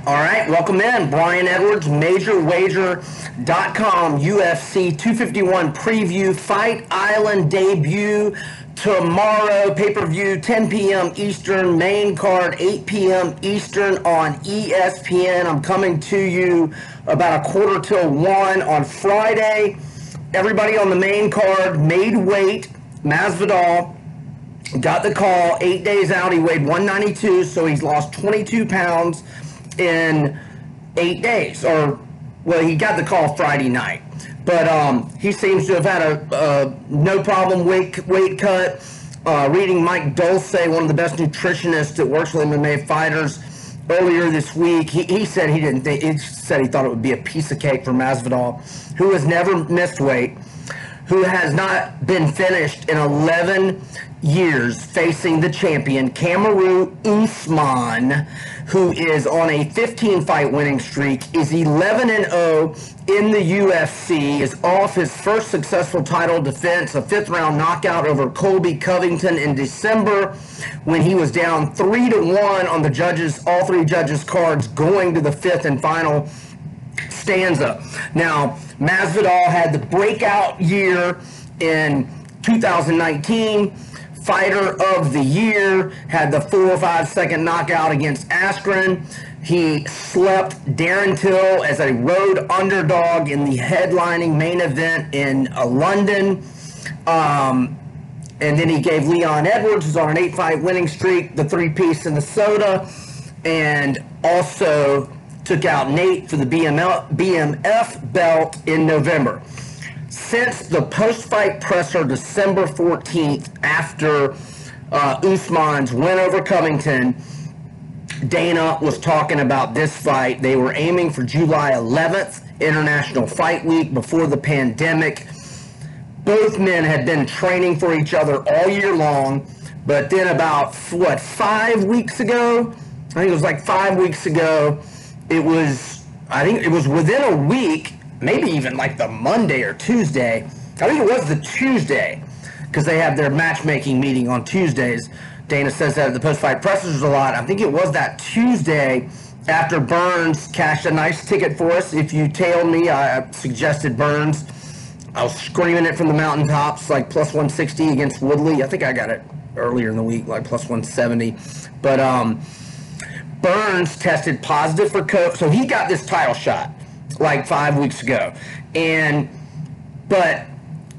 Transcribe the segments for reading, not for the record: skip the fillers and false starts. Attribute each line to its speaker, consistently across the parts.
Speaker 1: All right, welcome in. Brian Edwards, MajorWager.com, UFC 251 preview, Fight Island debut tomorrow, pay-per-view, 10 p.m. Eastern, main card, 8 p.m. Eastern on ESPN. I'm coming to you about 1:45 on Friday. Everybody on the main card made weight. Masvidal got the call 8 days out. He weighed 192, so he's lost 22 pounds in 8 days. Or, well, he got the call Friday night. But he seems to have had a no problem weight cut. Reading Mike Dulce, one of the best nutritionists that works with MMA fighters, earlier this week, he said he didn't think, he said he thought it would be a piece of cake for Masvidal, who has never missed weight, who has not been finished in 11 years, facing the champion Kamaru Usman, who is on a 15-fight winning streak, is 11-0 in the UFC, is off his first successful title defense, a fifth-round knockout over Colby Covington in December, when he was down 3-1 on the judges, all three judges' cards, going to the fifth and final stanza. Now, Masvidal had the breakout year in 2019. Fighter of the year, had the 4 or 5 second knockout against Askren. He slept Darren Till as a road underdog in the headlining main event in London. And then he gave Leon Edwards, who's on an 8-fight winning streak, the 3-piece in the soda, and also took out Nate for the BMF belt in November. Since the post-fight presser December 14th, after Usman's win over Covington, Dana was talking about this fight. They were aiming for July 11th, International Fight Week, before the pandemic. Both men had been training for each other all year long, but then about, 5 weeks ago? I think it was like 5 weeks ago, I think it was within a week, maybe even like the Monday or Tuesday. I think it was the Tuesday, because they have their matchmaking meeting on Tuesdays. Dana says that at the post-fight pressers a lot. I think it was that Tuesday after Burns cashed a nice ticket for us. If you tailed me, I suggested Burns. I was screaming it from the mountaintops, like plus 160 against Woodley. I think I got it earlier in the week, like plus 170. But Burns tested positive for COVID, so he got this title shot like 5 weeks ago. But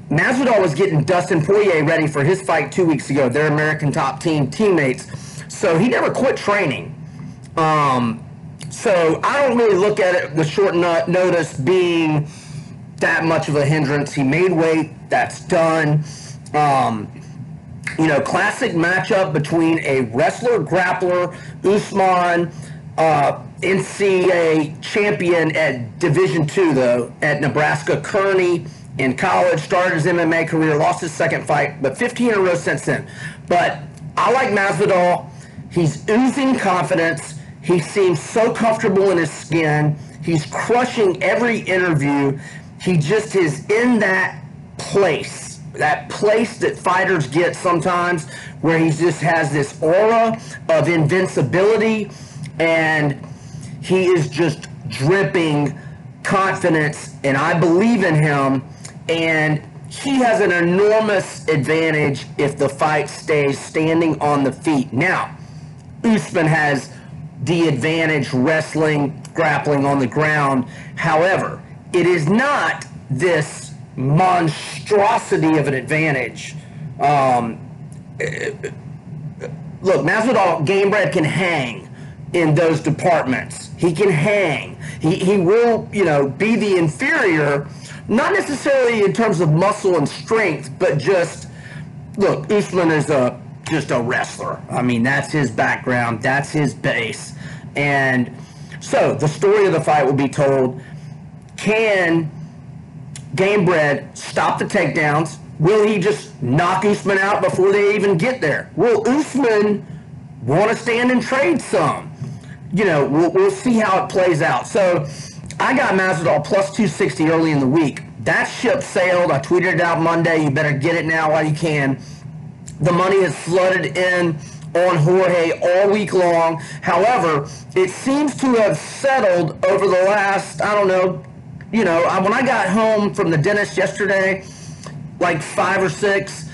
Speaker 1: Masvidal was getting Dustin Poirier ready for his fight 2 weeks ago, their American top team teammates. So he never quit training. So I don't really look at it, the short notice being that much of a hindrance. He made weight, that's done. Classic matchup between a wrestler, grappler, Usman, NCAA champion at Division II, though, at Nebraska Kearney in college, started his MMA career, lost his second fight, but 15 in a row since then. But I like Masvidal. He's oozing confidence. He seems so comfortable in his skin. He's crushing every interview. He just is in that place that fighters get sometimes, where he just has this aura of invincibility, and he is just dripping confidence, and I believe in him, and he has an enormous advantage if the fight stays standing on the feet. Now, Usman has the advantage wrestling, grappling on the ground. However, it is not this monstrosity of an advantage. Look, Masvidal, Gamebred, can hang in those departments. He can hang. He will, be the inferior, not necessarily in terms of muscle and strength, but just, look, Usman is just a wrestler. I mean, that's his background. That's his base. And so the story of the fight will be told. Can Gamebred stop the takedowns? Will he just knock Usman out before they even get there? Will Usman want to stand and trade some? We'll see how it plays out. So I got Masvidal plus 260 early in the week. That ship sailed. I tweeted it out Monday. You better get it now while you can. The money has flooded in on Jorge all week long. However, it seems to have settled over the last, I don't know, you know, when I got home from the dentist yesterday, like 5 or 6,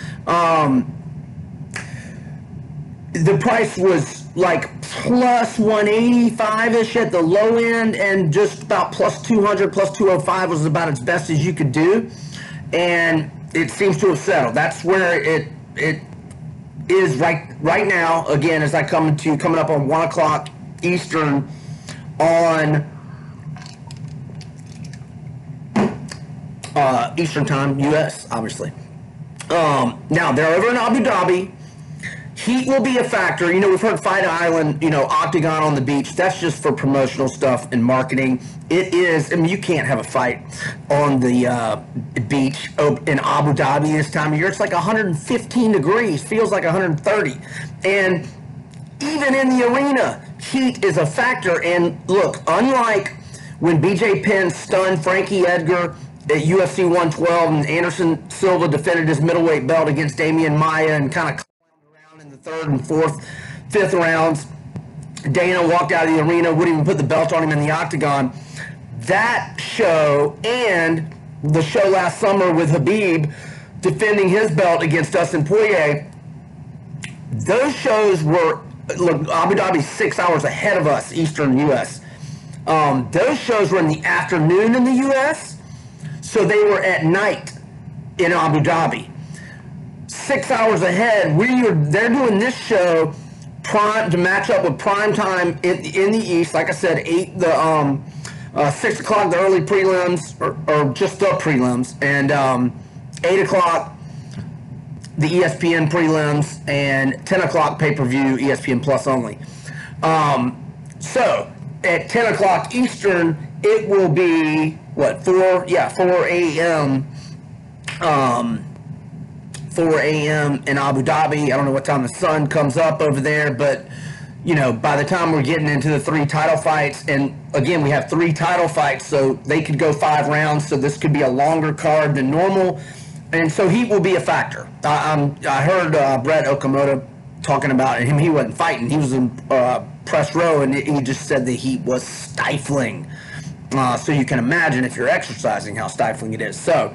Speaker 1: the price was like plus 185-ish at the low end, and just about plus 200, plus 205 was about as best as you could do. And it seems to have settled. That's where it is right now. Again, as I coming up on 1 o'clock Eastern on Eastern time, US, obviously. Now they're over in Abu Dhabi. Heat will be a factor. You know, we've heard Fight Island, you know, Octagon on the beach. That's just for promotional stuff and marketing. It is, I mean, you can't have a fight on the beach in Abu Dhabi this time of year. It's like 115 degrees, feels like 130. And even in the arena, heat is a factor. And look, unlike when BJ Penn stunned Frankie Edgar at UFC 112 and Anderson Silva defended his middleweight belt against Damian Maia and kind of in the 3rd and 4th, 5th rounds, Dana walked out of the arena, wouldn't even put the belt on him in the octagon. That show and the show last summer with Habib defending his belt against Dustin Poirier, those shows were, look, Abu Dhabi's 6 hours ahead of us, Eastern U.S. Those shows were in the afternoon in the U.S., so they were at night in Abu Dhabi. 6 hours ahead. They're doing this show to match up with prime time in the East. Like I said, 6 o'clock the early prelims or just the prelims, and 8 o'clock the ESPN prelims, and 10 o'clock pay-per-view ESPN Plus only. So at 10 o'clock Eastern, it will be what, 4 a.m. 4 a.m. in Abu Dhabi. I don't know what time the sun comes up over there, but you know, by the time we're getting into the 3 title fights, and again, we have 3 title fights, so they could go 5 rounds, so this could be a longer card than normal, and so heat will be a factor. I heard Brett Okamoto talking about him. He wasn't fighting. He was in press row, and he just said the heat was stifling. So you can imagine if you're exercising how stifling it is. So,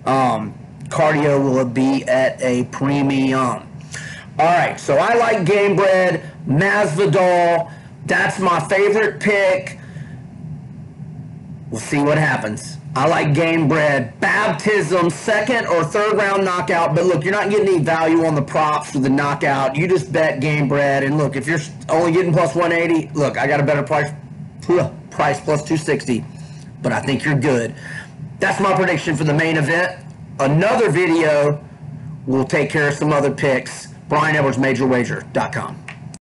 Speaker 1: cardio will be at a premium. All right, so I like Gamebred, Masvidal. That's my favorite pick. We'll see what happens. I like Gamebred. Baptism, 2nd or 3rd round knockout. But look, you're not getting any value on the props for the knockout. You just bet Gamebred. And look, if you're only getting plus 180, look, I got a better price plus 260. But I think you're good. That's my prediction for the main event. Another video will take care of some other picks. BrianEdwardsMajorWager.com.